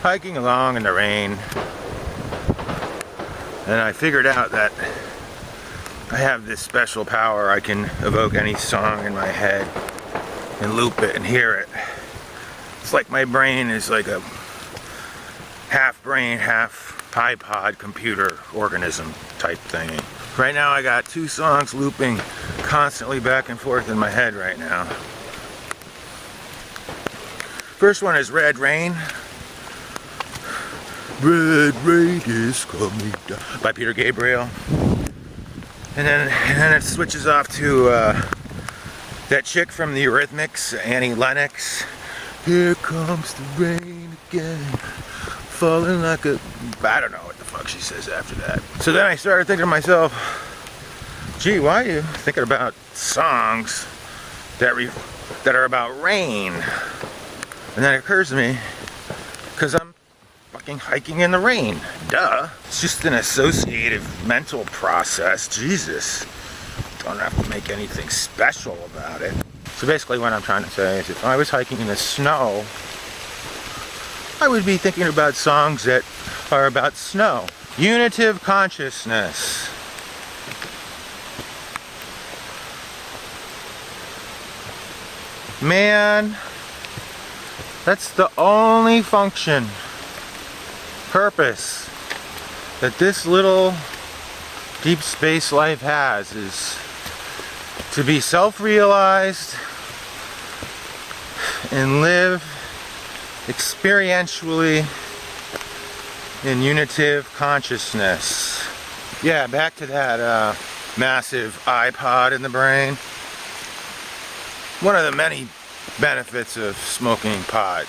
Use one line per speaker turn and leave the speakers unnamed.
hiking along in the rain, and I figured out that I have this special power. I can evoke any song in my head and loop it and hear it. It's like my brain is like a half brain, half iPod computer organism type thingy. Right now I got 2 songs looping constantly back and forth in my head right now. First one is Red Rain. Red Rain is coming down by Peter Gabriel. And then it switches off to that chick from the Eurythmics, Annie Lennox. Here comes the rain again, falling like a... I don't know what the fuck she says after that. So then I started thinking to myself, gee, why are you thinking about songs that are about rain? And then it occurs to me, because I'm fucking hiking in the rain. Duh. It's just an associative mental process. Jesus. Don't have to make anything special about it. So basically what I'm trying to say is if I was hiking in the snow, I would be thinking about songs that are about snow. Unitive consciousness. Man, that's the only function, purpose that this little deep space life has, is to be self-realized and live experientially in unitive consciousness. Yeah, back to that massive iPod in the brain. One of the many benefits of smoking pot